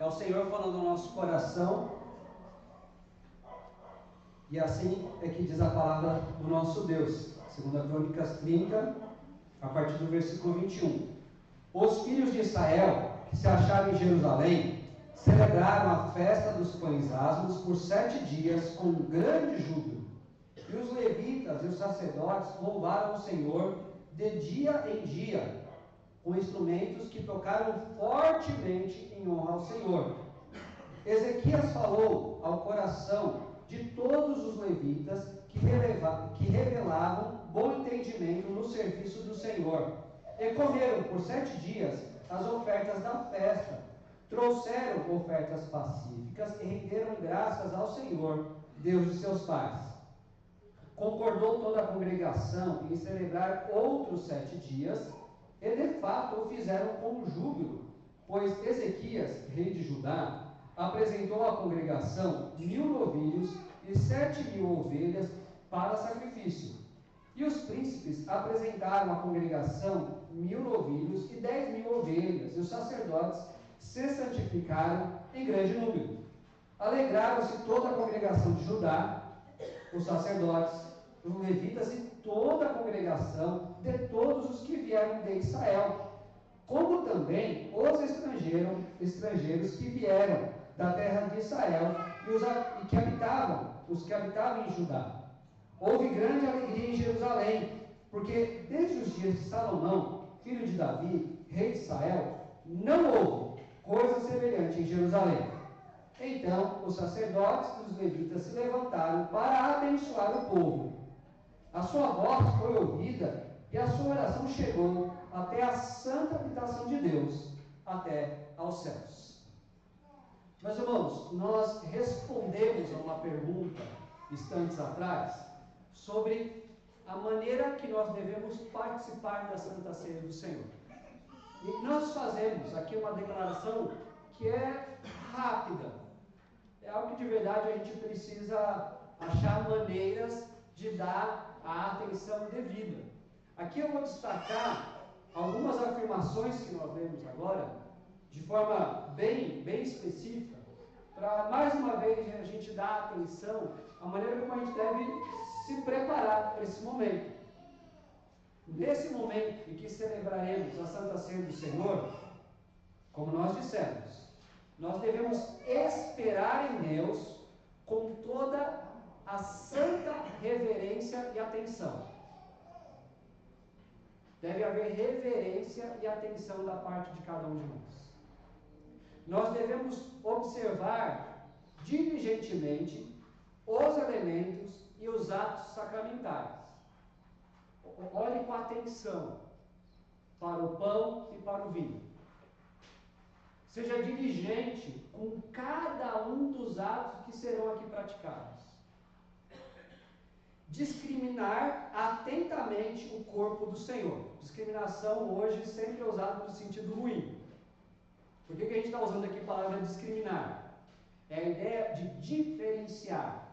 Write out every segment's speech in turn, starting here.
É o Senhor falando no nosso coração. E assim é que diz a palavra do nosso Deus. 2 Crônicas 30, a partir do versículo 21. Os filhos de Israel, que se achavam em Jerusalém, celebraram a festa dos pães asmos por 7 dias com grande júbilo. E os levitas e os sacerdotes louvaram o Senhor de dia em dia, com instrumentos que tocaram fortemente em honra ao Senhor. Ezequias falou ao coração de todos os levitas que revelavam bom entendimento no serviço do Senhor. E comeram por 7 dias as ofertas da festa. Trouxeram ofertas pacíficas e renderam graças ao Senhor, Deus de seus pais. Concordou toda a congregação em celebrar outros 7 dias, e de fato o fizeram com júbilo, pois Ezequias, rei de Judá, apresentou à congregação 1000 novilhos e 7.000 ovelhas para sacrifício. E os príncipes apresentaram à congregação 1000 novilhos e 10.000 ovelhas, e os sacerdotes se santificaram em grande número. Alegraram-se toda a congregação de Judá, os sacerdotes, os levitas e toda a congregação de todos os que vieram de Israel, como também os estrangeiros que vieram da terra de Israel os que habitavam em Judá. Houve grande alegria em Jerusalém, porque desde os dias de Salomão, filho de Davi, rei de Israel, não houve coisa semelhante em Jerusalém. Então os sacerdotes e os levitas se levantaram para abençoar o povo. A sua voz foi ouvida e a sua oração chegou até a santa habitação de Deus, até aos céus. Meus irmãos, nós respondemos a uma pergunta instantes atrás sobre a maneira que nós devemos participar da Santa Ceia do Senhor. E nós fazemos aqui uma declaração que é rápida. É algo que de verdade a gente precisa achar maneiras de dar a atenção devida. Aqui eu vou destacar algumas afirmações que nós lemos agora, de forma bem específica, para mais uma vez a gente dar atenção à maneira como a gente deve se preparar para esse momento. Nesse momento em que celebraremos a Santa Ceia do Senhor, como nós dissemos, nós devemos esperar em Deus com toda a santa reverência e atenção. Deve haver reverência e atenção da parte de cada um de nós. Nós devemos observar diligentemente os elementos e os atos sacramentais. Olhe com atenção para o pão e para o vinho. Seja diligente com cada um dos atos que serão aqui praticados. Discriminar atentamente o corpo do Senhor. Discriminação hoje sempre é usada no sentido ruim. Por que a gente está usando aqui a palavra discriminar? É a ideia de diferenciar,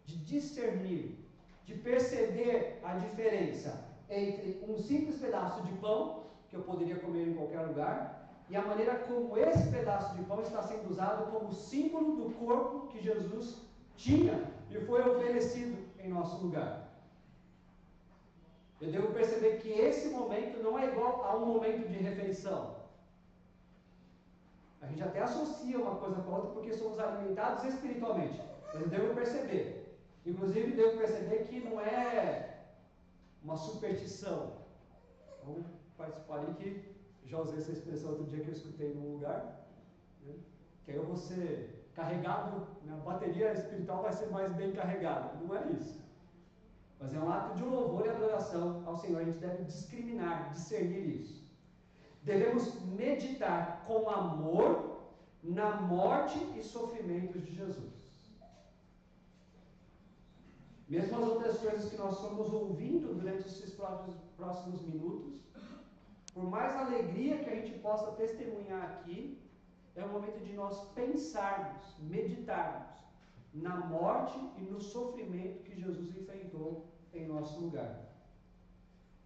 de discernir, de perceber a diferença entre um simples pedaço de pão, que eu poderia comer em qualquer lugar, e a maneira como esse pedaço de pão está sendo usado como símbolo do corpo que Jesus tinha e foi oferecido em nosso lugar. Eu devo perceber que esse momento não é igual a um momento de refeição. A gente até associa uma coisa com a outra porque somos alimentados espiritualmente. Mas eu devo perceber. Inclusive, devo perceber que não é uma superstição. Vamos participar ali que já usei essa expressão outro dia que eu escutei num lugar, né? Que aí eu vou ser carregado, né? A bateria espiritual vai ser mais bem carregada. Não é isso. Mas é um ato de louvor e adoração ao Senhor. A gente deve discriminar, discernir isso. Devemos meditar com amor na morte e sofrimentos de Jesus. Mesmo as outras coisas que nós fomos ouvindo durante esses próximos minutos, por mais alegria que a gente possa testemunhar aqui, é o momento de nós pensarmos, meditarmos na morte e no sofrimento que Jesus enfrentou em nosso lugar.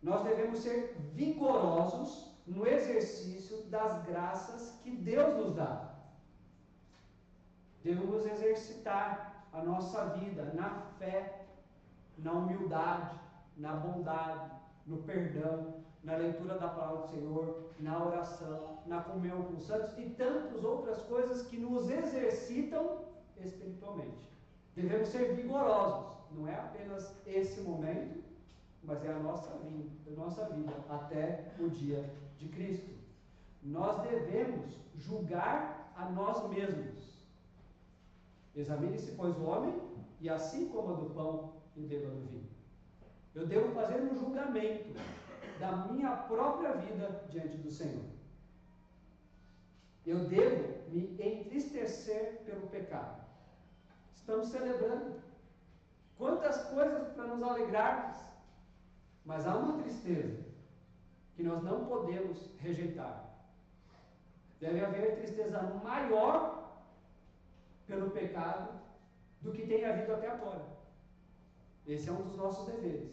Nós devemos ser vigorosos no exercício das graças que Deus nos dá. Devemos exercitar a nossa vida na fé, na humildade, na bondade, no perdão, na leitura da palavra do Senhor, na oração, na comunhão com os santos e tantas outras coisas que nos exercitam espiritualmente. Devemos ser vigorosos, não é apenas esse momento, mas é a nossa vida até o dia de Cristo. Nós devemos julgar a nós mesmos. Examine-se, pois, o homem, e assim coma do pão e beba do vinho. Eu devo fazer um julgamento da minha própria vida diante do Senhor. Eu devo me entristecer pelo pecado. Estamos celebrando. Quantas coisas para nos alegrarmos. Mas há uma tristeza que nós não podemos rejeitar. Deve haver tristeza maior pelo pecado do que tem havido até agora. Esse é um dos nossos deveres.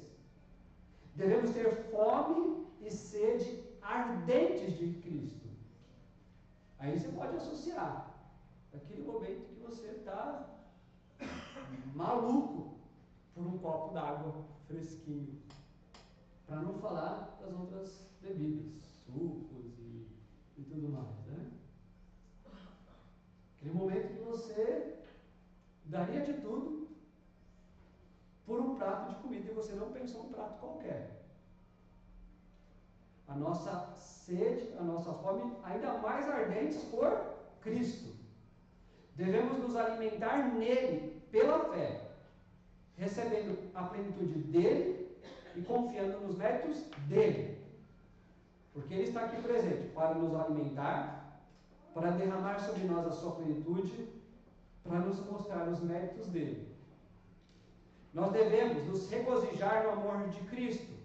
Devemos ter fome e sede ardentes de Cristo. Aí você pode associar aquele momento que você está maluco por um copo d'água fresquinho. Para não falar das outras bebidas, sucos e tudo mais, né? Aquele momento que você daria de tudo por um prato de comida e você não pensou um prato qualquer. A nossa sede, a nossa fome, ainda mais ardentes por Cristo. Devemos nos alimentar nele, pela fé, recebendo a plenitude dele e confiando nos méritos dele. Porque ele está aqui presente para nos alimentar, para derramar sobre nós a sua plenitude, para nos mostrar os méritos dele. Nós devemos nos regozijar no amor de Cristo.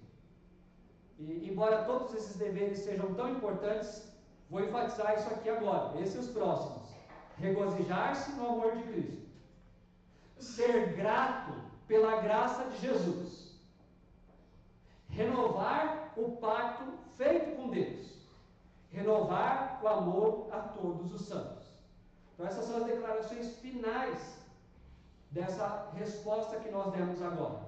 E, embora todos esses deveres sejam tão importantes, vou enfatizar isso aqui agora, esses os próximos. Regozijar-se no amor de Cristo. Ser grato pela graça de Jesus. Renovar o pacto feito com Deus. Renovar o amor a todos os santos. Então essas são as declarações finais dessa resposta que nós demos agora.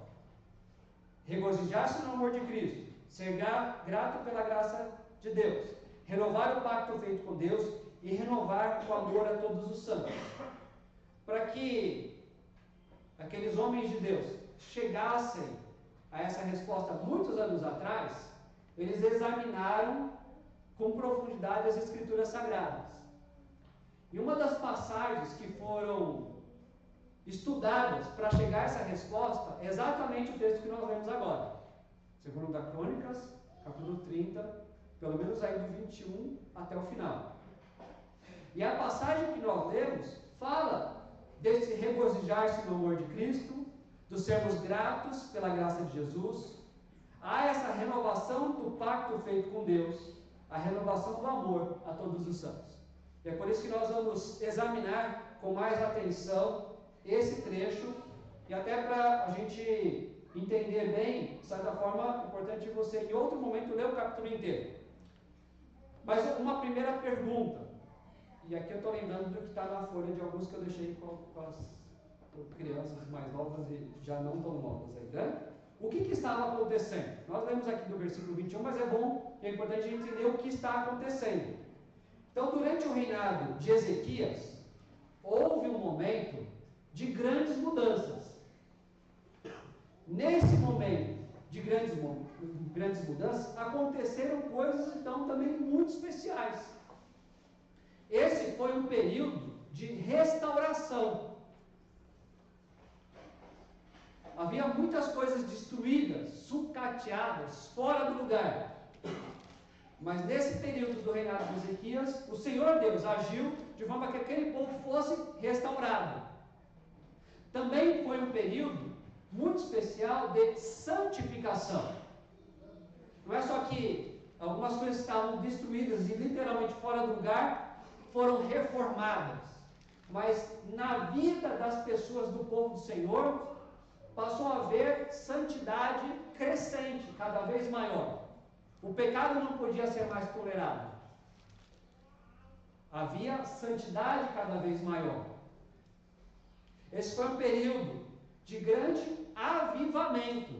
Regozijar-se no amor de Cristo. Ser grato pela graça de Deus. Renovar o pacto feito com Deus e renovar o amor a todos os santos. Para que aqueles homens de Deus chegassem a essa resposta muitos anos atrás, eles examinaram com profundidade as Escrituras Sagradas. E uma das passagens que foram estudadas para chegar a essa resposta é exatamente o texto que nós lemos agora. 2 Crônicas, capítulo 30, pelo menos aí do 21 até o final. E a passagem que nós lemos fala desse regozijar-se no amor de Cristo, dos sermos gratos pela graça de Jesus. Há essa renovação do pacto feito com Deus, a renovação do amor a todos os santos. E é por isso que nós vamos examinar com mais atenção esse trecho, e até para a gente entender bem, de certa forma, é importante você em outro momento ler o capítulo inteiro. Mas uma primeira pergunta, e aqui eu estou lembrando do que está na folha de alguns que eu deixei com as crianças mais novas e já não tão novas aí, né? O que estava acontecendo? Nós lemos aqui do versículo 21, mas é bom, é importante a gente entender o que está acontecendo. Então, durante o reinado de Ezequias, houve um momento de grandes mudanças. Nesse momento de grandes mudanças, aconteceram coisas, então, também muito especiais. Esse foi um período de restauração. Havia muitas coisas destruídas, sucateadas, fora do lugar. Mas nesse período do reinado de Ezequias, o Senhor Deus agiu de forma que aquele povo fosse restaurado. Também foi um período muito especial de santificação. Não é só que algumas coisas estavam destruídas e literalmente fora do lugar, foram reformadas. Mas na vida das pessoas do povo do Senhor, passou a haver santidade crescente, cada vez maior. O pecado não podia ser mais tolerado. Havia santidade cada vez maior. Esse foi um período de grande avivamento.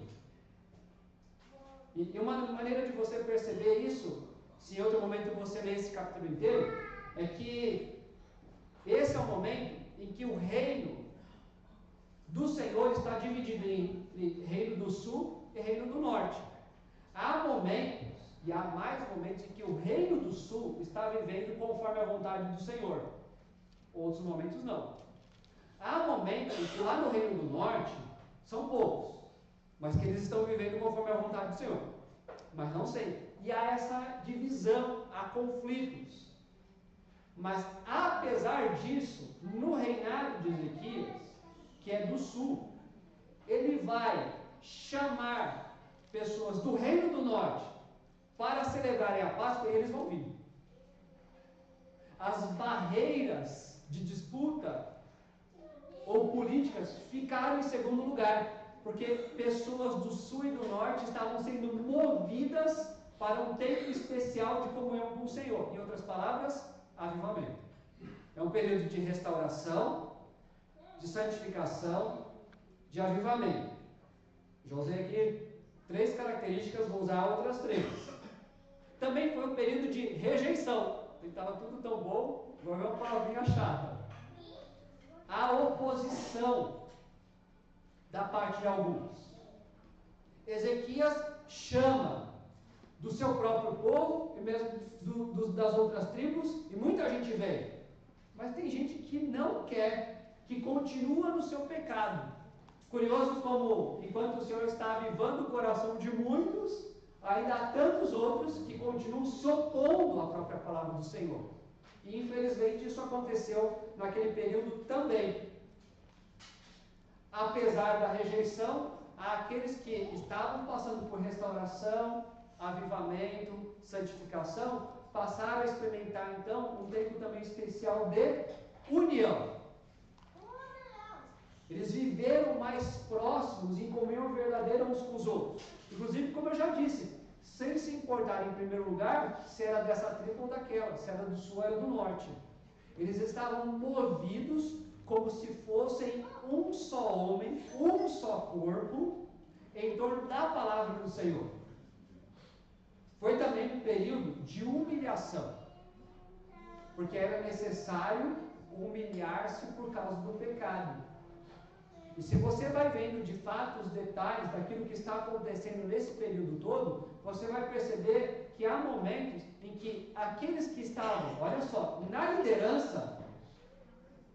E uma maneira de você perceber isso, se em outro momento você ler esse capítulo inteiro, é que esse é o momento em que o reino do Senhor está dividido em reino do sul e reino do norte. Há momentos, e há mais momentos, em que o reino do sul está vivendo conforme a vontade do Senhor. Outros momentos não. Há momentos em que lá no reino do norte, são poucos, mas que eles estão vivendo conforme a vontade do Senhor. Mas não sempre. E há essa divisão, há conflitos. Mas apesar disso, no reinado de Ezequias, que é do sul, ele vai chamar pessoas do reino do norte para celebrarem a Páscoa e eles vão vir. As barreiras de disputa ou políticas ficaram em segundo lugar, porque pessoas do sul e do norte estavam sendo movidas para um tempo especial de comunhão com o Senhor. Em outras palavras, avivamento. É um período de restauração, de santificação, de avivamento. Já usei aqui 3 características, vou usar outras 3. Também foi um período de rejeição. Estava tudo tão bom, agora é uma palavrinha chata. A oposição da parte de alguns. Ezequias chama do seu próprio povo, e mesmo das outras tribos, e muita gente vem. Mas tem gente que não quer, que continua no seu pecado. Curioso como, enquanto o Senhor está avivando o coração de muitos, ainda há tantos outros que continuam se opondo à própria palavra do Senhor. E infelizmente isso aconteceu naquele período também. Apesar da rejeição, há aqueles que estavam passando por restauração, avivamento, santificação, passaram a experimentar então um tempo também especial de união. Eles viveram mais próximos, em comunhão verdadeira uns com os outros. Inclusive, como eu já disse, sem se importar em primeiro lugar se era dessa tribo ou daquela, se era do sul ou era do norte. Eles estavam movidos como se fossem um só homem, um só corpo, em torno da palavra do Senhor. Foi também um período de humilhação, porque era necessário humilhar-se por causa do pecado. E se você vai vendo de fato os detalhes daquilo que está acontecendo nesse período todo, você vai perceber que há momentos em que aqueles que estavam, olha só, na liderança,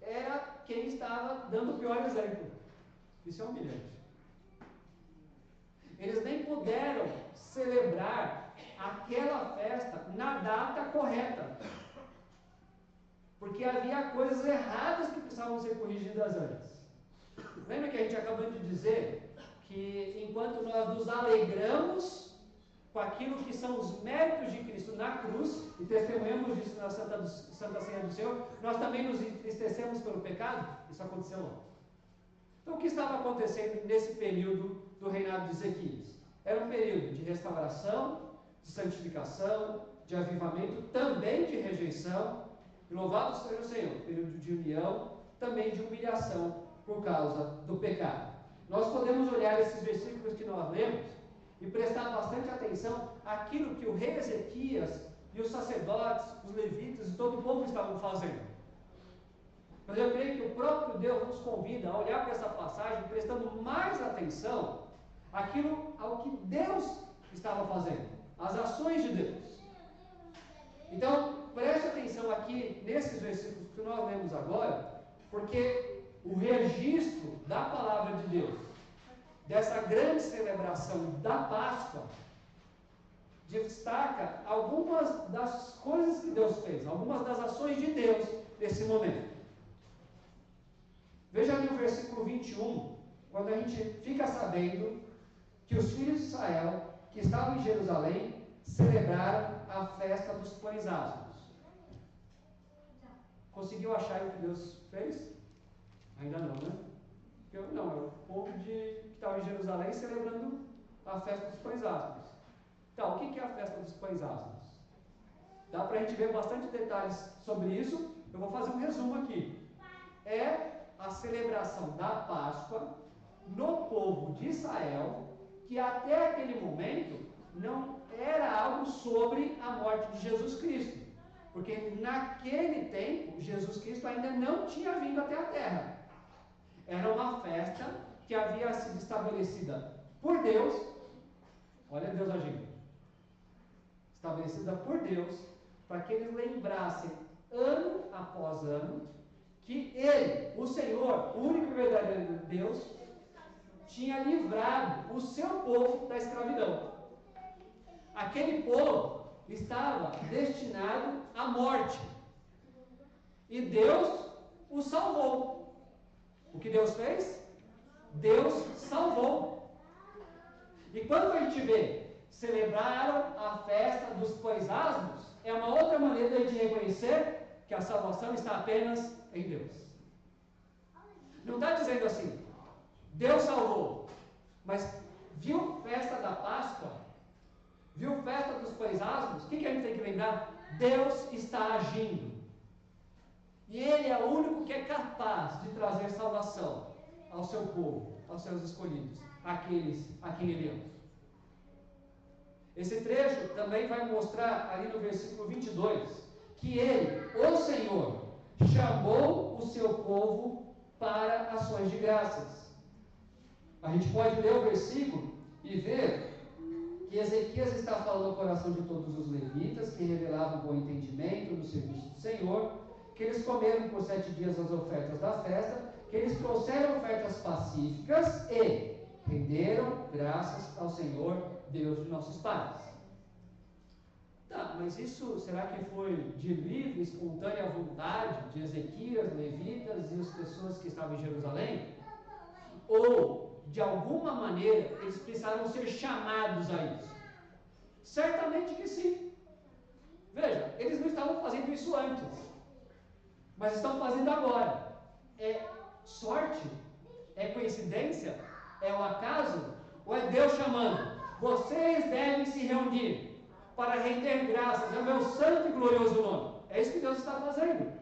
era quem estava dando o pior exemplo. Isso é humilhante. Eles nem puderam celebrar aquela festa na data correta, porque havia coisas erradas que precisavam ser corrigidas antes. Lembra que a gente acabou de dizer que enquanto nós nos alegramos com aquilo que são os méritos de Cristo na cruz, e testemunhamos disso na Santa Ceia do Senhor, nós também nos entristecemos pelo pecado? Isso aconteceu lá. Então o que estava acontecendo nesse período do reinado de Ezequias? Era um período de restauração, de santificação, de avivamento, também de rejeição, e louvado seja o Senhor, período de união, também de humilhação, por causa do pecado. Nós podemos olhar esses versículos que nós lemos e prestar bastante atenção àquilo que o rei Ezequias e os sacerdotes, os levitas e todo o povo estavam fazendo. Mas eu creio que o próprio Deus nos convida a olhar para essa passagem prestando mais atenção àquilo ao que Deus estava fazendo, às ações de Deus. Então, preste atenção aqui nesses versículos que nós lemos agora, porque o registro da palavra de Deus, dessa grande celebração da Páscoa, destaca algumas das coisas que Deus fez, algumas das ações de Deus nesse momento. Veja ali o versículo 21, quando a gente fica sabendo que os filhos de Israel, que estavam em Jerusalém, celebraram a festa dos pães asmos. Conseguiu achar o que Deus fez? Ainda não, né? Não, é o povo que estava em Jerusalém celebrando a festa dos pães asmos. Então, o que é a festa dos pães asmos? Dá para a gente ver bastante detalhes sobre isso. Eu vou fazer um resumo aqui. É a celebração da Páscoa no povo de Israel, que até aquele momento não era algo sobre a morte de Jesus Cristo, porque naquele tempo Jesus Cristo ainda não tinha vindo até a terra. Era uma festa que havia sido estabelecida por Deus, olha Deus agindo, estabelecida por Deus, para que eles lembrassem ano após ano que Ele, o Senhor, o único e verdadeiro Deus, tinha livrado o seu povo da escravidão. Aquele povo estava destinado à morte. E Deus o salvou. O que Deus fez? Deus salvou. E quando a gente vê, celebraram a festa dos pães asmos, é uma outra maneira de reconhecer que a salvação está apenas em Deus. Não está dizendo assim, Deus salvou, mas viu festa da Páscoa, viu festa dos pães asmos, o que a gente tem que lembrar? Deus está agindo. E Ele é o único que é capaz de trazer salvação ao seu povo, aos seus escolhidos, aqueles a quem Ele ama. Esse trecho também vai mostrar ali no versículo 22, que Ele, o Senhor, chamou o seu povo para ações de graças. A gente pode ler o versículo e ver que Ezequias está falando ao coração de todos os levitas, que revelavam bom entendimento no serviço do Senhor, que eles comeram por 7 dias as ofertas da festa, que eles trouxeram ofertas pacíficas e renderam graças ao Senhor, Deus de nossos pais. Tá, mas isso será que foi de livre, espontânea vontade de Ezequias, levitas e as pessoas que estavam em Jerusalém? Ou, de alguma maneira, eles precisaram ser chamados a isso? Certamente que sim. Veja, eles não estavam fazendo isso antes, mas estão fazendo agora. É sorte? É coincidência? É o acaso? Ou é Deus chamando? Vocês devem se reunir para render graças ao meu santo e glorioso nome. É isso que Deus está fazendo.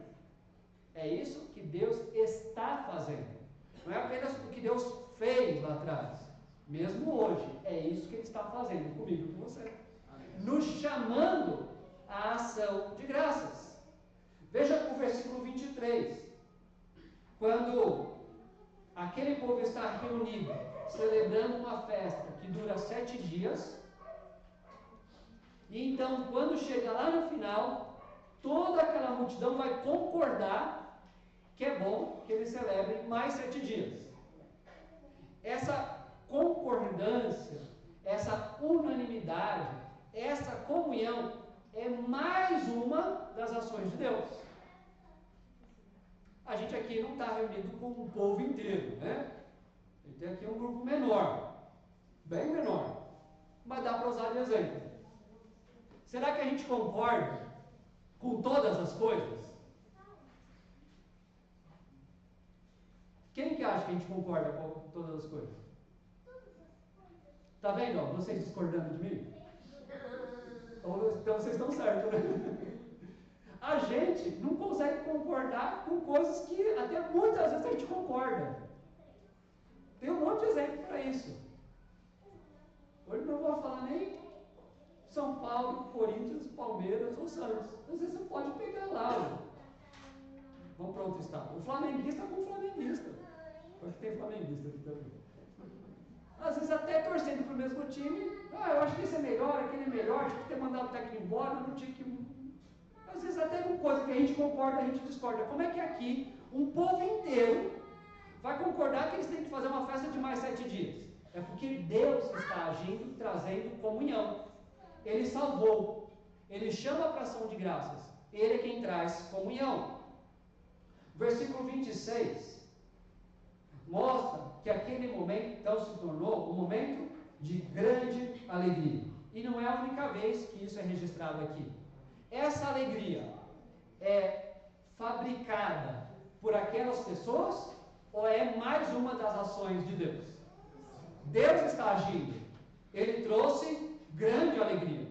É isso que Deus está fazendo. Não é apenas o que Deus fez lá atrás. Mesmo hoje, é isso que Ele está fazendo comigo e com você. Nos chamando à ação de graças. Veja o versículo 23. Quando aquele povo está reunido, celebrando uma festa que dura 7 dias, e então, quando chega lá no final, toda aquela multidão vai concordar que é bom que eles celebrem mais 7 dias. Essa concordância, essa unanimidade, essa comunhão é mais uma das ações de Deus. A gente aqui não está reunido com o povo inteiro, né? A gente tem aqui um grupo menor, bem menor, mas dá para usar de exemplo. Será que a gente concorda com todas as coisas? Quem que acha que a gente concorda com todas as coisas? Tá vendo? Ó, vocês discordando de mim? Então vocês estão certos, né? A gente não consegue concordar com coisas que até muitas vezes a gente concorda. Tem um monte de exemplo para isso. Hoje não vou falar nem São Paulo, Corinthians, Palmeiras ou Santos. Às vezes você pode pegar lá. Vamos para outro estado. O flamenguista com o flamenguista. Acho que tem flamenguista aqui também. Às vezes até torcendo para o mesmo time. Eu acho que esse é melhor, aquele é melhor, tinha que ter mandado o técnico embora, não tinha que... Às vezes até com coisa que a gente concorda, a gente discorda. Como é que aqui um povo inteiro vai concordar que eles têm que fazer uma festa de mais 7 dias? É porque Deus está agindo, trazendo comunhão. Ele salvou. Ele chama para ação de graças. Ele é quem traz comunhão. Versículo 26 mostra que aquele momento então se tornou um momento de grande alegria. E não é a única vez que isso é registrado aqui. Essa alegria é fabricada por aquelas pessoas ou é mais uma das ações de Deus? Deus está agindo. Ele trouxe grande alegria.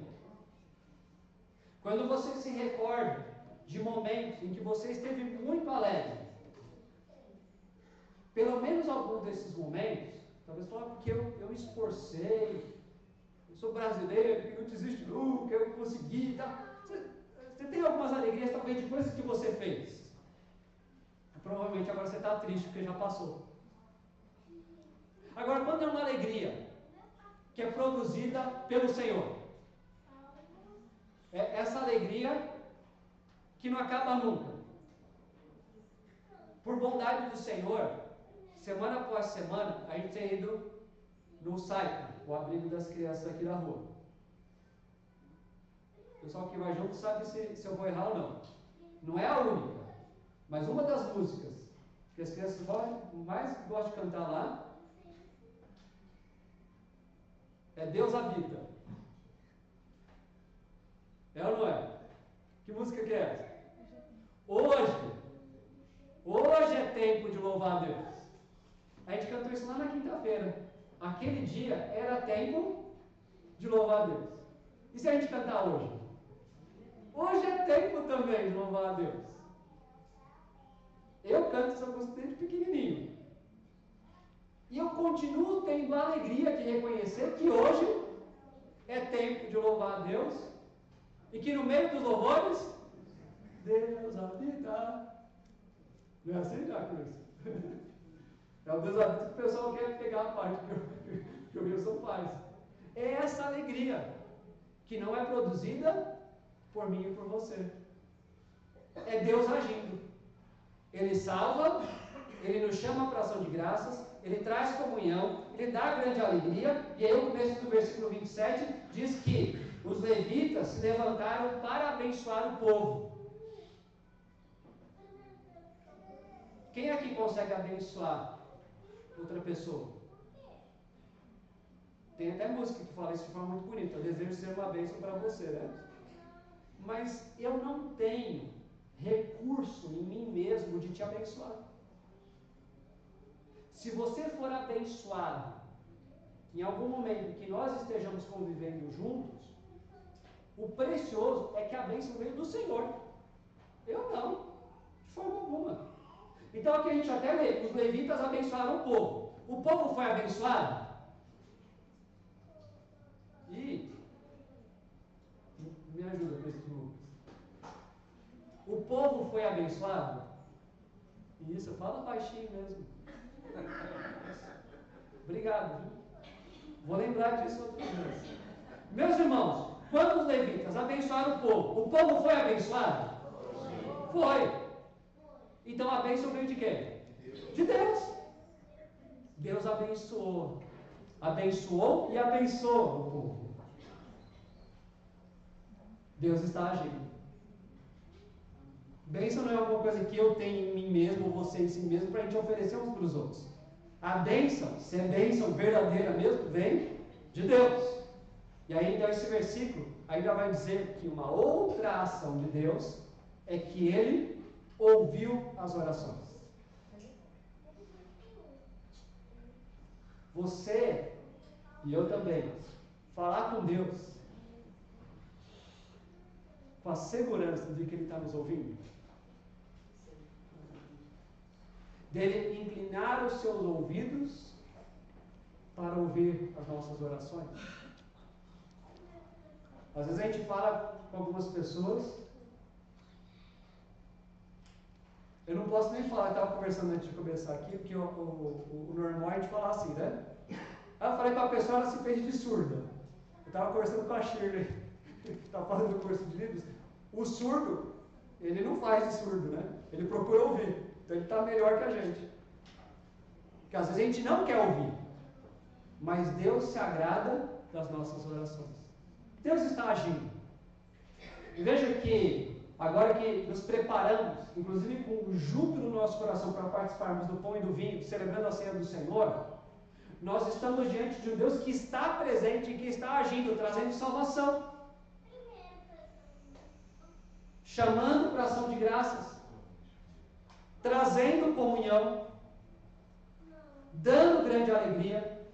Quando você se recorda de momentos em que você esteve muito alegre, pelo menos algum desses momentos, talvez falar porque eu me esforcei, eu sou brasileiro, que não desiste nunca, eu consegui, tá? Você tem algumas alegrias, talvez, de coisas que você fez. Provavelmente agora você está triste, porque já passou. Agora, quando é uma alegria que é produzida pelo Senhor, é essa alegria que não acaba nunca. Por bondade do Senhor, semana após semana, a gente tem ido no SAICA, o abrigo das crianças aqui na rua. O pessoal que vai junto sabe se eu vou errar ou não. Não é a única, mas uma das músicas que as crianças mais gostam de cantar lá é Deus Habita. É ou não é? Que música que é essa? Hoje é tempo de louvar a Deus. A gente cantou isso lá na quinta-feira. Aquele dia era tempo de louvar a Deus. E se a gente cantar hoje? Hoje é tempo também de louvar a Deus. Eu canto essa música desde pequenininho. E eu continuo tendo a alegria de reconhecer que hoje é tempo de louvar a Deus. E que no meio dos louvores, Deus habita. Não é assim, Jacques? É o Deus habita que o pessoal quer pegar a parte que eu sou paz. É essa alegria que não é produzida por mim e por você. É Deus agindo. Ele salva, Ele nos chama para ação de graças, Ele traz comunhão, Ele dá grande alegria. E aí o começo do versículo 27 diz que os levitas se levantaram para abençoar o povo. Quem aqui consegue abençoar outra pessoa? Tem até música que fala isso de forma muito bonita. Eu desejo ser uma bênção para você, né? Mas eu não tenho recurso em mim mesmo de te abençoar. Se você for abençoado em algum momento que nós estejamos convivendo juntos, o precioso é que a bênção veio do Senhor. Eu não, de forma alguma. Então aqui a gente até lê, os levitas abençoaram o povo. O povo foi abençoado? E me ajuda com esse Lucas. O povo foi abençoado? Isso, fala baixinho mesmo. Obrigado. Vou lembrar disso outra vez. Meus irmãos, quando os levitas abençoaram o povo foi abençoado? Foi. Então a bênção veio de quem? De Deus. Deus abençoou. Abençoou e abençoa o povo. Deus está agindo. Bênção não é alguma coisa que eu tenho em mim mesmo, ou você em si mesmo, para a gente oferecer uns para os outros. A bênção, se é bênção verdadeira mesmo, vem de Deus. E aí então esse versículo ainda vai dizer que uma outra ação de Deus é que Ele ouviu as orações. Você e eu também, falar com Deus com a segurança de que Ele está nos ouvindo, dele inclinar os seus ouvidos para ouvir as nossas orações. Às vezes a gente fala com algumas pessoas, eu não posso nem falar, eu estava conversando antes de começar aqui, porque o normal é a gente falar assim, né? Aí eu falei com a pessoa, ela se fez de surda. Eu estava conversando com a Shirley, que está fazendo o curso de livros. O surdo, ele não faz de surdo, né? Ele procura ouvir. Então ele está melhor que a gente. Porque às vezes a gente não quer ouvir. Mas Deus se agrada das nossas orações. Deus está agindo. E veja que, agora que nos preparamos, inclusive com júbilo no nosso coração para participarmos do pão e do vinho, celebrando a ceia do Senhor, nós estamos diante de um Deus que está presente e que está agindo, trazendo salvação. Chamando para ação de graças, trazendo comunhão, dando grande alegria,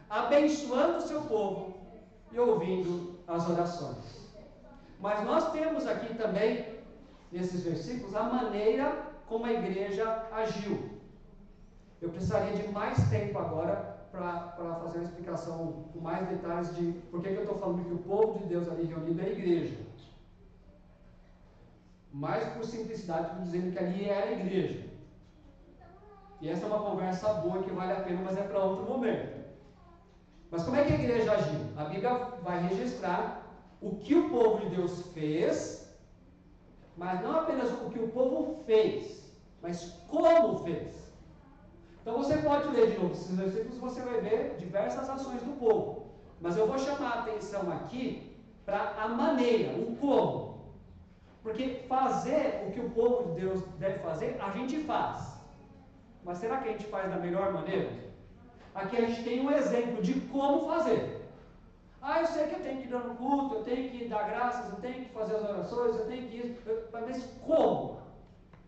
abençoando o seu povo e ouvindo as orações. Mas nós temos aqui também, nesses versículos, a maneira como a igreja agiu. Eu precisaria de mais tempo agora para fazer uma explicação com mais detalhes de por que eu estou falando que o povo de Deus ali reunido é a igreja. Mais por simplicidade, por dizendo que ali é a igreja. E essa é uma conversa boa que vale a pena, mas é para outro momento. Mas como é que a igreja agiu? A Bíblia vai registrar o que o povo de Deus fez, mas não apenas o que o povo fez, mas como fez. Então você pode ler de novo esses versículos, você vai ver diversas ações do povo. Mas eu vou chamar a atenção aqui para a maneira, o como. Porque fazer o que o povo de Deus deve fazer, a gente faz. Mas será que a gente faz da melhor maneira? Aqui a gente tem um exemplo de como fazer. Eu sei que eu tenho que ir no culto, eu tenho que dar graças, eu tenho que fazer as orações, eu tenho que ir, mas como?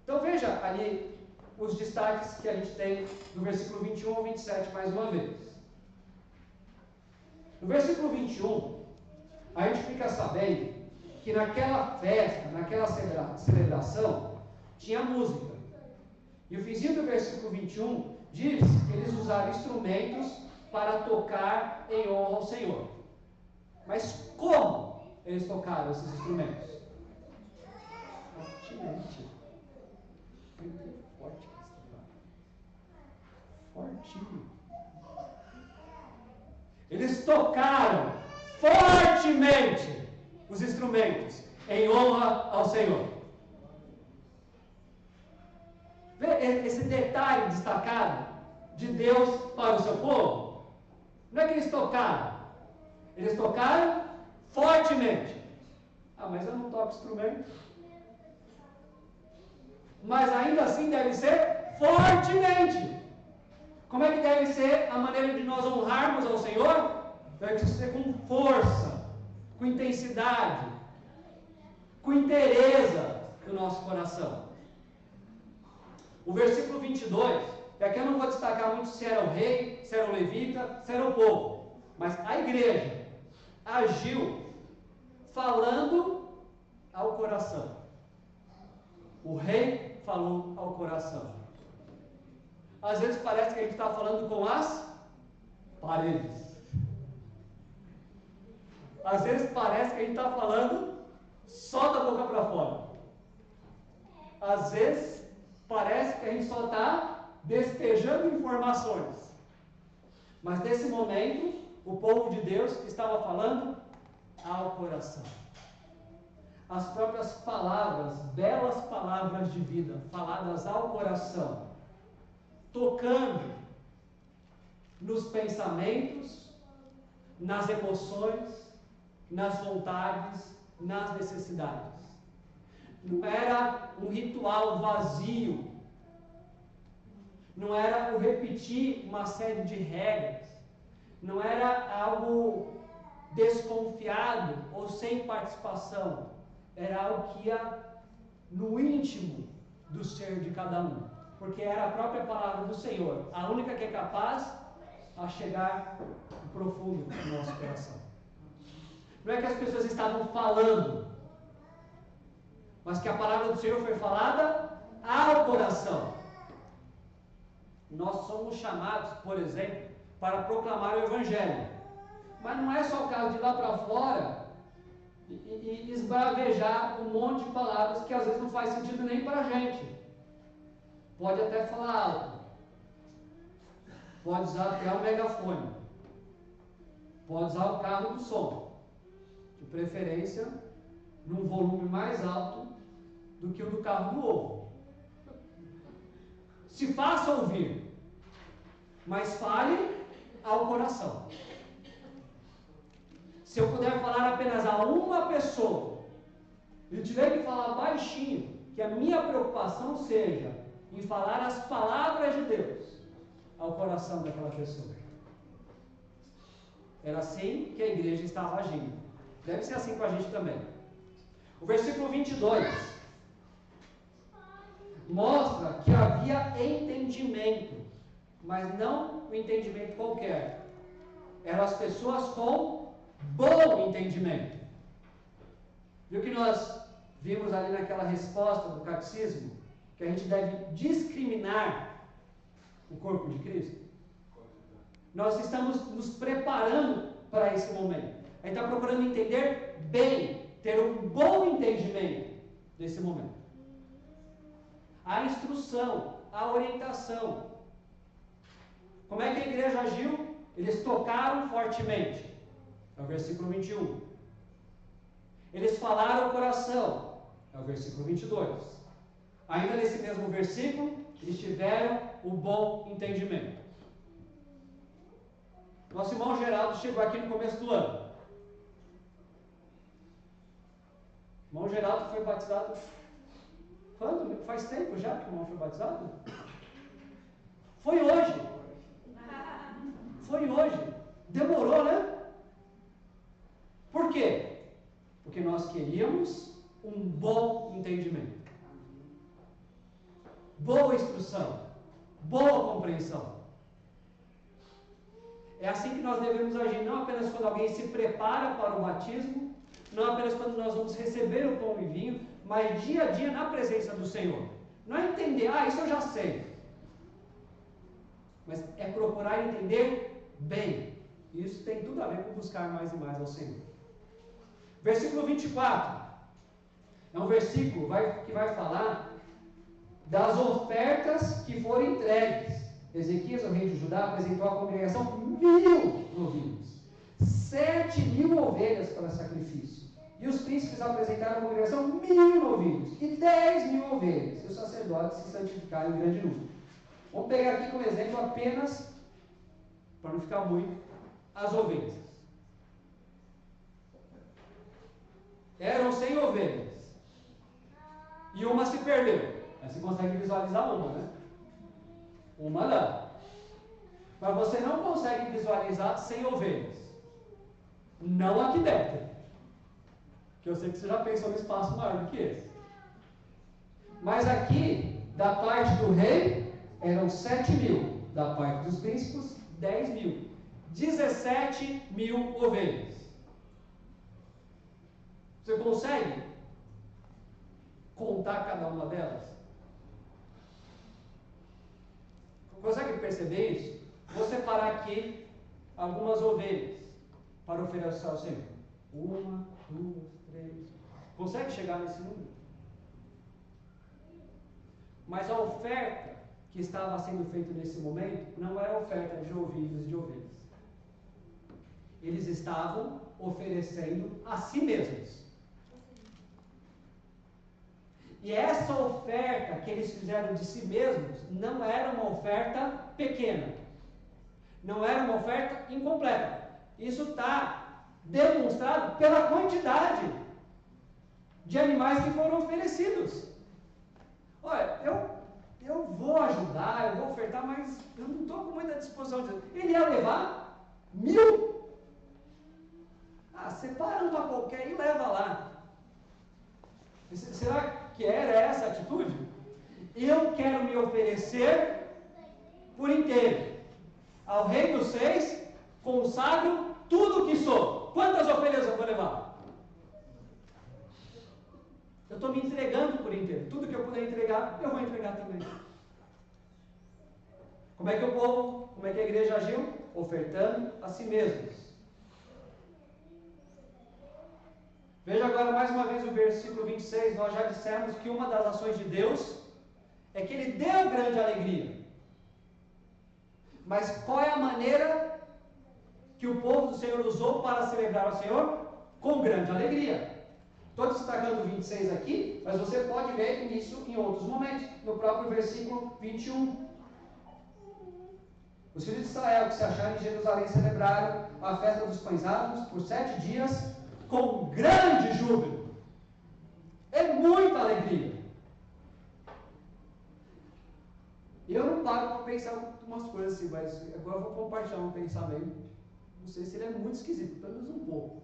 Então veja ali os destaques que a gente tem do versículo 21 ao 27 mais uma vez. No versículo 21, a gente fica sabendo que naquela festa, naquela celebração, tinha música. E o finzinho do versículo 21 diz que eles usaram instrumentos para tocar em honra ao Senhor. Mas como eles tocaram esses instrumentos? Fortemente. Fortinho. Eles tocaram fortemente os instrumentos em honra ao Senhor. Vê esse detalhe destacado de Deus para o seu povo? Não é que eles tocaram. Eles tocaram fortemente. Mas eu não toco instrumento. Mas ainda assim deve ser fortemente. Como é que deve ser a maneira de nós honrarmos ao Senhor? Deve ser com força, com intensidade, com inteireza do nosso coração. O versículo 22, e aqui eu não vou destacar muito se era o rei, se era o levita, se era o povo, mas a igreja agiu falando ao coração. O rei falou ao coração. Às vezes parece que a gente está falando com as paredes. Às vezes parece que a gente está falando só da boca para fora. Às vezes parece que a gente só está despejando informações. Mas nesse momento, o povo de Deus estava falando ao coração. As próprias palavras, belas palavras de vida, faladas ao coração, tocando nos pensamentos, nas emoções, nas vontades, nas necessidades. Não era um ritual vazio, não era o repetir uma série de regras, não era algo desconfiado ou sem participação, era algo que ia no íntimo do ser de cada um, porque era a própria palavra do Senhor, a única que é capaz a chegar no profundo do nosso coração. Não é que as pessoas estavam falando, mas que a palavra do Senhor foi falada ao coração. Nós somos chamados, por exemplo, para proclamar o Evangelho. Mas não é só o caso de ir lá para fora e esbravejar um monte de palavras que às vezes não faz sentido nem para a gente. Pode até falar alto. Pode usar até o megafone. Pode usar o carro do som. De preferência, num volume mais alto do que o do carro do ovo. Se faça ouvir, mas fale ao coração. Se eu puder falar apenas a uma pessoa, e tiver que falar baixinho, que a minha preocupação seja em falar as palavras de Deus ao coração daquela pessoa. Era assim que a igreja estava agindo. Deve ser assim com a gente também. O versículo 22 mostra que havia entendimento, mas não um entendimento qualquer. Eram as pessoas com bom entendimento. Viu que nós vimos ali naquela resposta do catecismo? Que a gente deve discriminar O corpo de Cristo. Nós estamos nos preparando para esse momento. A gente está procurando entender bem, ter um bom entendimento desse momento. A instrução, a orientação. Como é que a igreja agiu? Eles tocaram fortemente. É o versículo 21. Eles falaram o coração. É o versículo 22. Ainda nesse mesmo versículo, eles tiveram o bom entendimento. Nosso irmão Geraldo chegou aqui no começo do ano. O irmão Geraldo foi batizado. Quando? Faz tempo já que o irmão foi batizado? Foi hoje. Foi hoje. Demorou, né? Por quê? Porque nós queríamos um bom entendimento. Boa instrução. Boa compreensão. É assim que nós devemos agir, não apenas quando alguém se prepara para o batismo, não apenas quando nós vamos receber o pão e vinho, mas dia a dia na presença do Senhor. Não é entender, isso eu já sei. Mas é procurar entender bem. Isso tem tudo a ver com buscar mais e mais ao Senhor. Versículo 24. É um versículo que vai falar das ofertas que foram entregues. Ezequias, o rei de Judá, apresentou à congregação 1.000 novilhos, 7.000 ovelhas para sacrifício. E os príncipes apresentaram à congregação 1.000 novilhos e 10.000 ovelhas. E os sacerdotes se santificaram em grande número. Vamos pegar aqui como exemplo apenas, para não ficar muito, as ovelhas. Eram 100 ovelhas. E uma se perdeu. Aí você consegue visualizar uma, né? Uma dá. Mas você não consegue visualizar 100 ovelhas. Não aqui dentro. Que eu sei que você já pensou no espaço maior do que esse. Mas aqui, da parte do rei, eram 7.000. Da parte dos príncipes, 10.000. 17.000 ovelhas. Você consegue contar cada uma delas? Consegue perceber isso? Vou separar aqui algumas ovelhas para oferecer ao Senhor. 1, 2, 3. Consegue chegar nesse número? Mas a oferta que estava sendo feita nesse momento não era oferta de ovelhas e de ovelhas. Eles estavam oferecendo a si mesmos. E essa oferta que eles fizeram de si mesmos não era uma oferta pequena. Não era uma oferta incompleta. Isso está demonstrado pela quantidade de animais que foram oferecidos. Olha, eu vou ajudar, eu vou ofertar, mas eu não estou com muita disposição de... Ele ia levar 1.000. Separa uma qualquer e leva lá. Será que era essa a atitude? Eu quero me oferecer por inteiro. Ao Rei dos Seis, consagro tudo o que sou. Quantas ovelhas eu vou levar? Eu estou me entregando por inteiro. Tudo que eu puder entregar, eu vou entregar também. Como é que o povo, como é que a igreja agiu? Ofertando a si mesmos. Veja agora mais uma vez o versículo 26. Nós já dissemos que uma das ações de Deus é que Ele deu grande alegria. Mas qual é a maneira que o povo do Senhor usou para celebrar ao Senhor? Com grande alegria. Estou destacando o 26 aqui, mas você pode ver isso em outros momentos. No próprio versículo 21. Os filhos de Israel que se acharam em Jerusalém celebraram a festa dos pães asmos por 7 dias com grande júbilo. É muita alegria. Eu não paro para pensar umas coisas assim, mas agora eu vou compartilhar um pensamento. Não sei se ele é muito esquisito, pelo menos um pouco.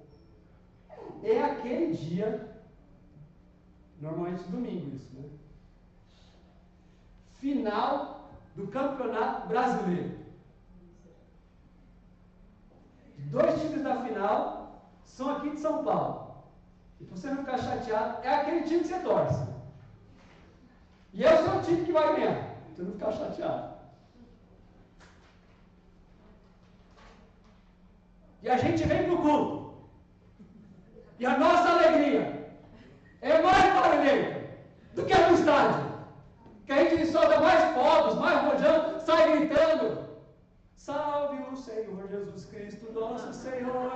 É aquele dia, normalmente domingo isso, né? Final do Campeonato Brasileiro. 2 times da final são aqui de São Paulo. E para você não ficar chateado, é aquele time que você torce. E é o seu time que vai ganhar. Para você não ficar chateado. E a gente vem para o culto. E a nossa alegria é mais barulhenta do que no estádio. Que a gente solta mais fogos, mais rojão, sai gritando. Salve o Senhor Jesus Cristo, nosso Senhor.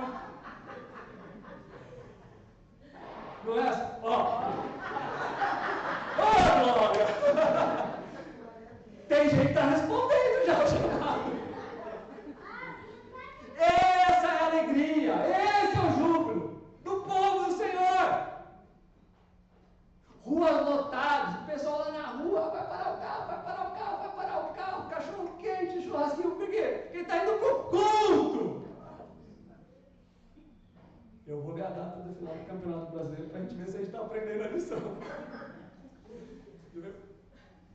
Não é essa? Ó. Oh, glória! Tem gente que está respondendo já o chamado. Essa é a alegria, esse é o júbilo do povo do Senhor. Ruas lotadas, o pessoal lá na rua vai parar o carro, vai parar o carro, vai parar o carro, cachorro quente, churrasquinho, por quê? Porque está indo para o culto. Eu vou ver a data do final do Campeonato Brasileiro para a gente ver se a gente está aprendendo a lição.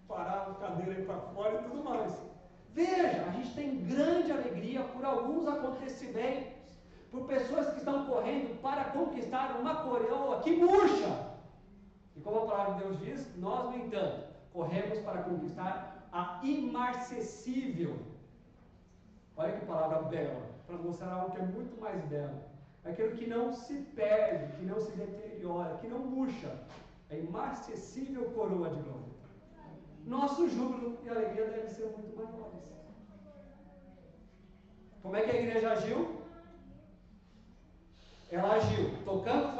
Parar a cadeira aí para fora e tudo mais. Veja, a gente tem grande alegria por alguns acontecimentos, por pessoas que estão correndo para conquistar uma coroa que murcha. E como a palavra de Deus diz, nós, no entanto, corremos para conquistar a imarcessível. Olha que palavra bela, para mostrar algo que é muito mais belo. Aquilo que não se perde, que não se deteriora, que não murcha. A imarcessível coroa de glória. Nosso júbilo e alegria devem ser muito maiores. Como é que a igreja agiu? Ela agiu tocando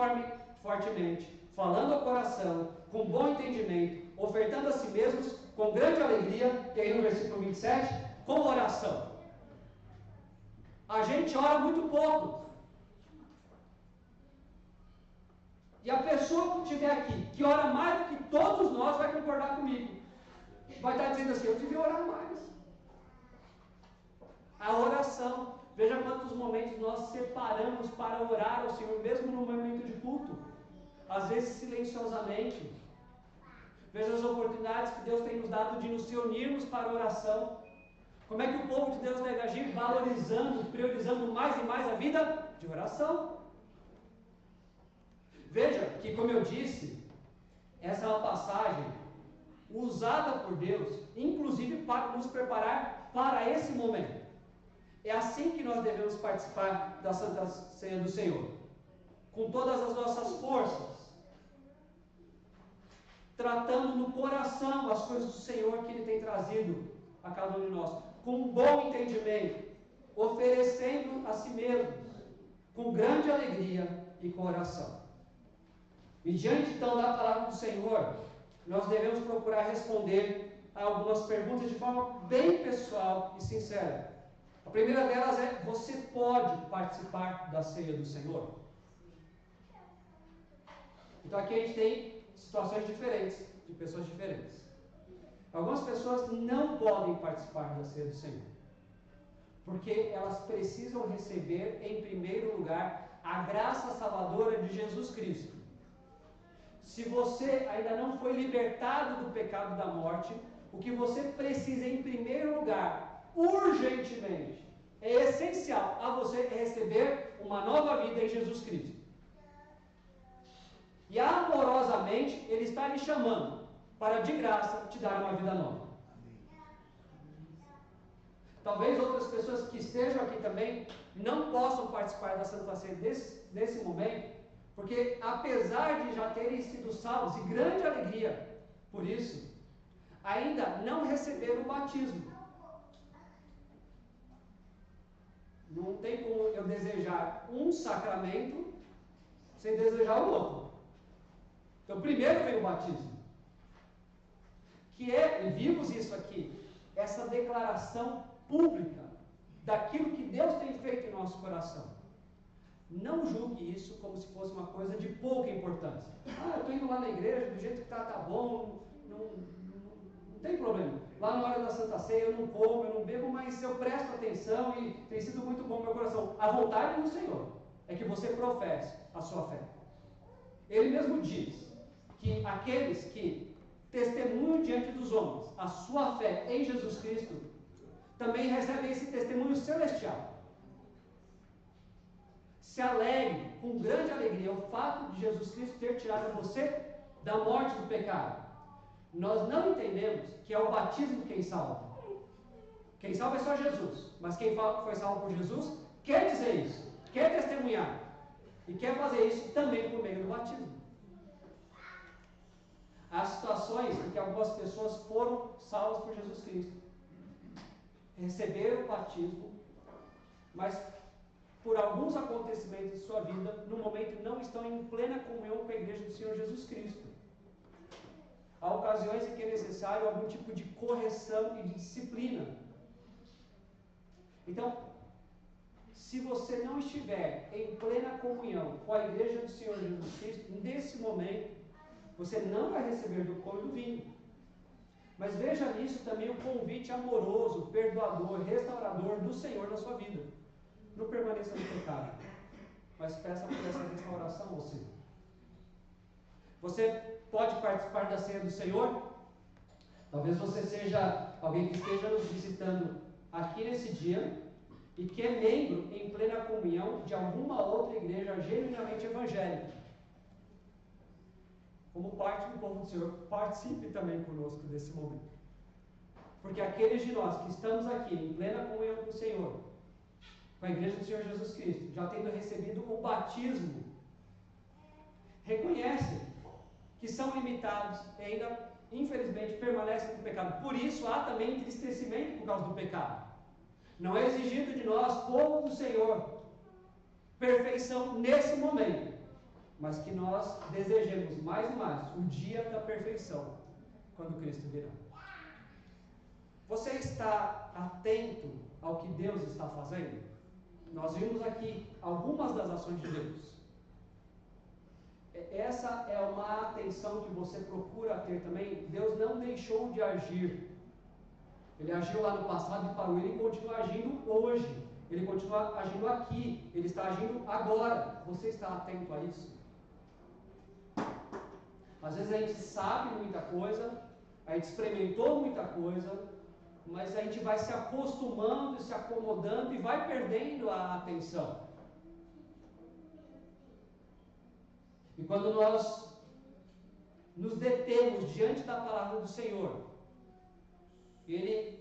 fortemente, falando ao coração, com bom entendimento, ofertando a si mesmos com grande alegria, e aí no versículo 27, com oração. A gente ora muito pouco. E a pessoa que estiver aqui, que ora mais do que todos nós, vai concordar comigo. Vai estar dizendo assim, eu devia orar mais. A oração. Veja quantos momentos nós separamos para orar ao Senhor, mesmo no momento de culto. Às vezes silenciosamente. Veja as oportunidades que Deus tem nos dado de nos reunirmos para a oração. Como é que o povo de Deus deve agir? Valorizando, priorizando mais e mais a vida de oração. Veja que, como eu disse, essa é uma passagem usada por Deus, inclusive para nos preparar para esse momento. É assim que nós devemos participar da Santa Ceia do Senhor, com todas as nossas forças, tratando no coração as coisas do Senhor que Ele tem trazido a cada um de nós, com um bom entendimento, oferecendo a si mesmos, com grande alegria e com oração. E diante então da palavra do Senhor, nós devemos procurar responder a algumas perguntas de forma bem pessoal e sincera. A primeira delas é: você pode participar da ceia do Senhor? Então aqui a gente tem situações diferentes, de pessoas diferentes. Algumas pessoas não podem participar da ceia do Senhor, porque elas precisam receber em primeiro lugar a graça salvadora de Jesus Cristo. Se você ainda não foi libertado do pecado da morte, o que você precisa em primeiro lugar, urgentemente, é essencial a você receber uma nova vida em Jesus Cristo. E amorosamente Ele está lhe chamando para de graça te dar uma vida nova. Talvez outras pessoas que estejam aqui também não possam participar da Santa Ceia nesse momento, porque apesar de já terem sido salvos, e grande alegria por isso, ainda não receberam o batismo. Não tem como eu desejar um sacramento sem desejar o outro. Então primeiro vem o batismo, que é, e vimos isso aqui, essa declaração pública daquilo que Deus tem feito em nosso coração. Não julgue isso como se fosse uma coisa de pouca importância. Ah, eu estou indo lá na igreja, do jeito que está, tá bom, não tem problema. Lá na hora da Santa Ceia eu não como, eu não bebo, mas eu presto atenção e tem sido muito bom no meu coração. A vontade do Senhor é que você professe a sua fé. Ele mesmo diz que aqueles que testemunham diante dos homens a sua fé em Jesus Cristo, também recebem esse testemunho celestial. Se alegre com grande alegria o fato de Jesus Cristo ter tirado você da morte do pecado. Nós não entendemos que é o batismo quem salva. Quem salva é só Jesus. Mas quem foi salvo por Jesus quer dizer isso. quer testemunhar e quer fazer isso também por meio do batismo. Há situações em que algumas pessoas foram salvas por Jesus Cristo, receberam o batismo, mas por alguns acontecimentos de sua vida, no momento não estão em plena comunhão com a igreja do Senhor Jesus Cristo. Há ocasiões em que é necessário algum tipo de correção e de disciplina. Então, se você não estiver em plena comunhão com a igreja do Senhor Jesus Cristo, nesse momento, você não vai receber do pão e do vinho. Mas veja nisso também o convite amoroso, perdoador, restaurador do Senhor na sua vida. Não permaneça no pecado, mas peça por essa restauração ao Senhor. Você pode participar da ceia do Senhor? Talvez você seja alguém que esteja nos visitando aqui nesse dia e que é membro em plena comunhão de alguma outra igreja genuinamente evangélica. Como parte do povo do Senhor, participe também conosco desse momento. Porque aqueles de nós que estamos aqui em plena comunhão com o Senhor, com a igreja do Senhor Jesus Cristo, já tendo recebido o batismo, reconhecem que são limitados e ainda, infelizmente, permanecem no pecado. Por isso, há também entristecimento por causa do pecado. Não é exigido de nós, povo do Senhor, perfeição nesse momento, mas que nós desejemos mais e mais o dia da perfeição, quando Cristo virá. Você está atento ao que Deus está fazendo? Nós vimos aqui algumas das ações de Deus. Essa é uma atenção que você procura ter também. Deus não deixou de agir. Ele agiu lá no passado e parou. Ele continua agindo hoje. Ele continua agindo aqui. Ele está agindo agora. Você está atento a isso? Às vezes a gente sabe muita coisa, a gente experimentou muita coisa, mas a gente vai se acostumando, se acomodando e vai perdendo a atenção. E quando nós nos detemos diante da palavra do Senhor, Ele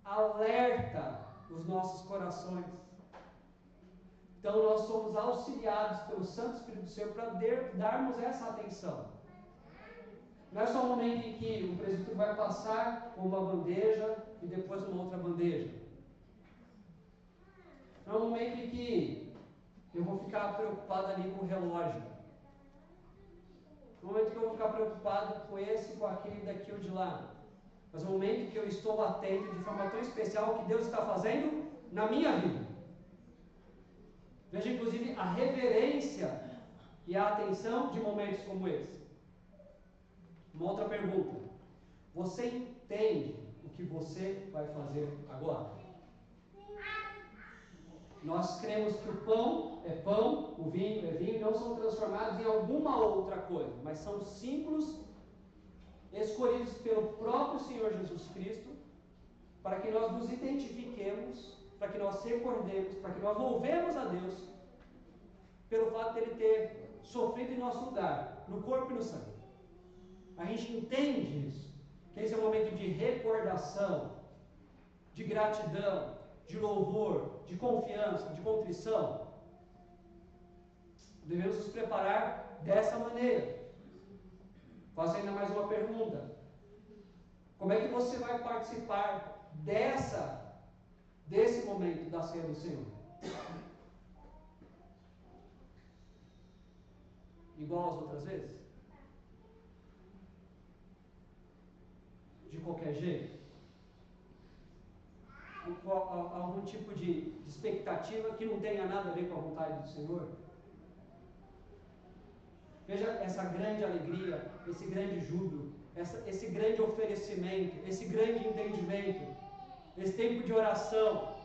alerta os nossos corações. Então nós somos auxiliados pelo Santo Espírito do Senhor para darmos essa atenção. Não é só um momento em que o presbítero vai passar com uma bandeja e depois uma outra bandeja. Não é um momento em que eu vou ficar preocupado ali com o relógio. No momento que eu vou ficar preocupado com esse, com aquele, daqui ou de lá. Mas no momento que eu estou atento de forma tão especial ao que Deus está fazendo na minha vida. Veja inclusive a reverência e a atenção de momentos como esse. Uma outra pergunta. Você entende o que você vai fazer agora? Nós cremos que o pão é pão, o vinho é vinho, não são transformados em alguma outra coisa, mas são símbolos escolhidos pelo próprio Senhor Jesus Cristo, para que nós nos identifiquemos, para que nós recordemos, para que nós louvemos a Deus, pelo fato de Ele ter sofrido em nosso lugar, no corpo e no sangue. A gente entende isso, que esse é um momento de recordação, de gratidão, de louvor, de confiança, de contrição. Devemos nos preparar dessa maneira. Faço ainda mais uma pergunta. Como é que você vai participar desse momento da ceia do Senhor? Igual às outras vezes? De qualquer jeito? Algum tipo de expectativa que não tenha nada a ver com a vontade do Senhor? Veja essa grande alegria, esse grande júbilo, esse grande oferecimento, esse grande entendimento, esse tempo de oração.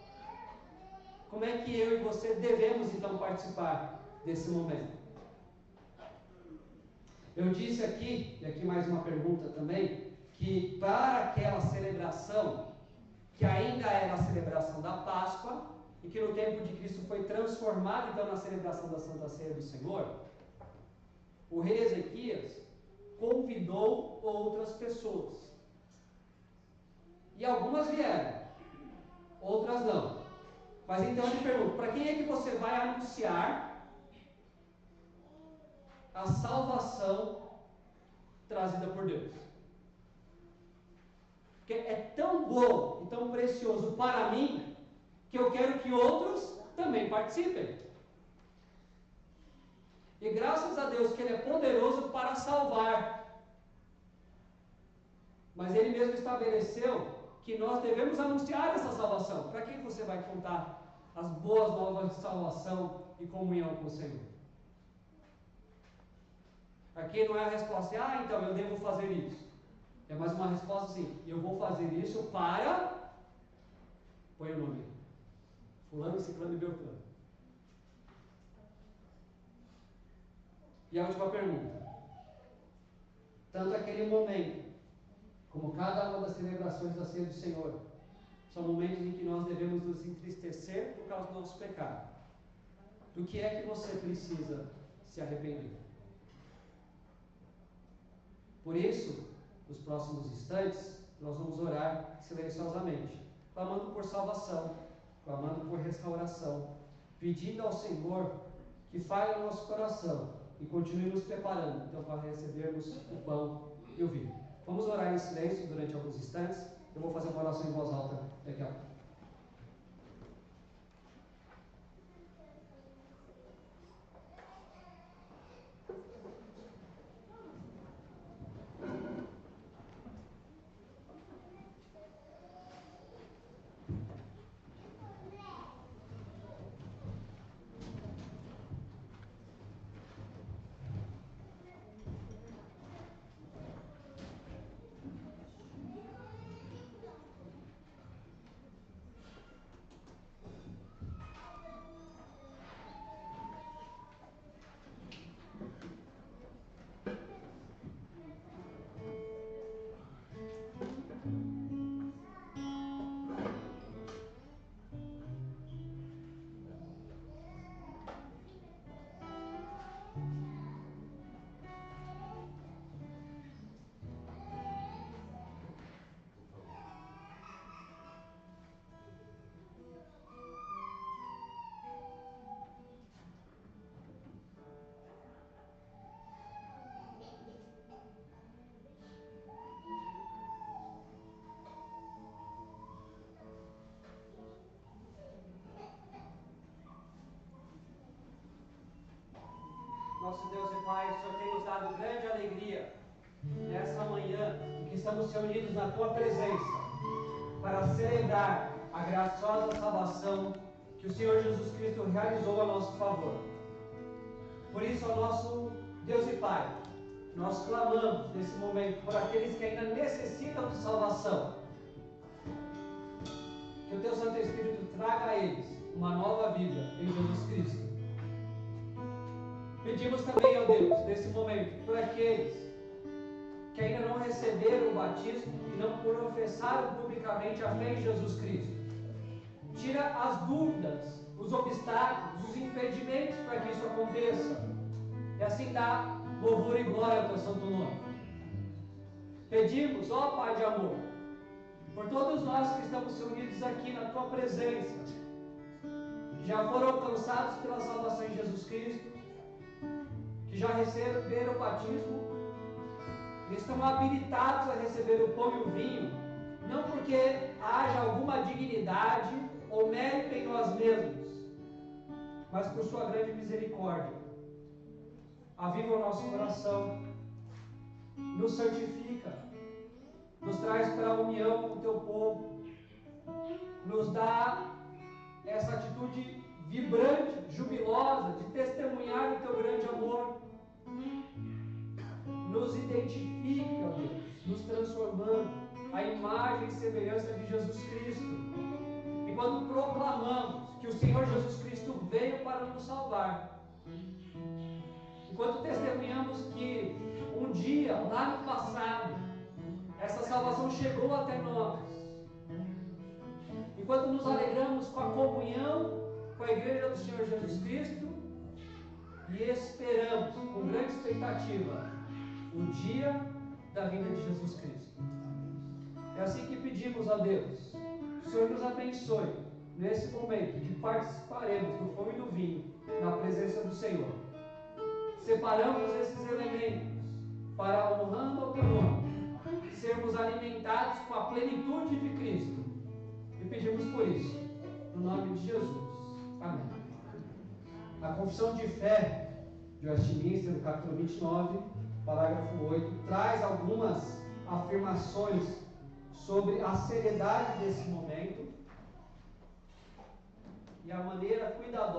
Como é que eu e você devemos então participar desse momento? Eu disse aqui, e aqui mais uma pergunta também, que para aquela celebração, que ainda era a celebração da Páscoa, e que no tempo de Cristo foi transformada então na celebração da Santa Ceia do Senhor, o rei Ezequias convidou outras pessoas. E algumas vieram, outras não. Mas então ele pergunta: para quem é que você vai anunciar a salvação trazida por Deus? Porque é tão bom e tão precioso para mim que eu quero que outros também participem. E graças a Deus que Ele é poderoso para salvar. Mas Ele mesmo estabeleceu que nós devemos anunciar essa salvação. Para quem você vai contar as boas novas de salvação e comunhão com o Senhor? Aqui não é a resposta, então eu devo fazer isso. É mais uma resposta assim: eu vou fazer isso para... Põe o nome: fulano, ciclano e beltrano. E a última pergunta: tanto aquele momento como cada uma das celebrações da ceia do Senhor são momentos em que nós devemos nos entristecer por causa do nosso pecado. Do que é que você precisa se arrepender? Por isso, nos próximos instantes, nós vamos orar silenciosamente, clamando por salvação, clamando por restauração, pedindo ao Senhor que fale no nosso coração e continue nos preparando, então, para recebermos o pão e o vinho. Vamos orar em silêncio durante alguns instantes. Eu vou fazer uma oração em voz alta daqui a pouco. Nosso Deus e Pai, o Senhor tem nos dado grande alegria nessa manhã em que estamos reunidos na Tua presença para celebrar a graciosa salvação que o Senhor Jesus Cristo realizou a nosso favor. Por isso, ó nosso Deus e Pai, nós clamamos nesse momento por aqueles que ainda necessitam de salvação. Que o Teu Santo Espírito traga a eles uma nova vida em Jesus Cristo. Pedimos também, ó Deus, nesse momento, por aqueles que ainda não receberam o batismo e não professaram publicamente a fé em Jesus Cristo. Tira as dúvidas, os obstáculos, os impedimentos para que isso aconteça. E assim dá louvor e glória ao Teu santo nome. Pedimos, ó Pai de amor, por todos nós que estamos reunidos aqui na Tua presença, que já foram alcançados pela salvação em Jesus Cristo, que já receberam o batismo, e estão habilitados a receber o pão e o vinho, não porque haja alguma dignidade ou mérito em nós mesmos, mas por Sua grande misericórdia. Aviva o nosso coração, nos santifica, nos traz para a união com o Teu povo, nos dá essa atitude vibrante, jubilosa, de testemunhar o Teu grande amor. Nos identifica, Deus, nos transformando à imagem e semelhança de Jesus Cristo. E quando proclamamos que o Senhor Jesus Cristo veio para nos salvar, enquanto testemunhamos que um dia, lá no passado, essa salvação chegou até nós, enquanto nos alegramos com a comunhão com a igreja do Senhor Jesus Cristo e esperamos com grande expectativa o dia da vinda de Jesus Cristo. É assim que pedimos a Deus. O Senhor nos abençoe nesse momento, que participaremos do pão e do vinho na presença do Senhor, separamos esses elementos para, honrando o teu nome, sermos alimentados com a plenitude de Cristo. E pedimos por isso, no nome de Jesus. Amém. A confissão de fé de Westminster, no capítulo 29, parágrafo 8, traz algumas afirmações sobre a seriedade desse momento e a maneira cuidadosa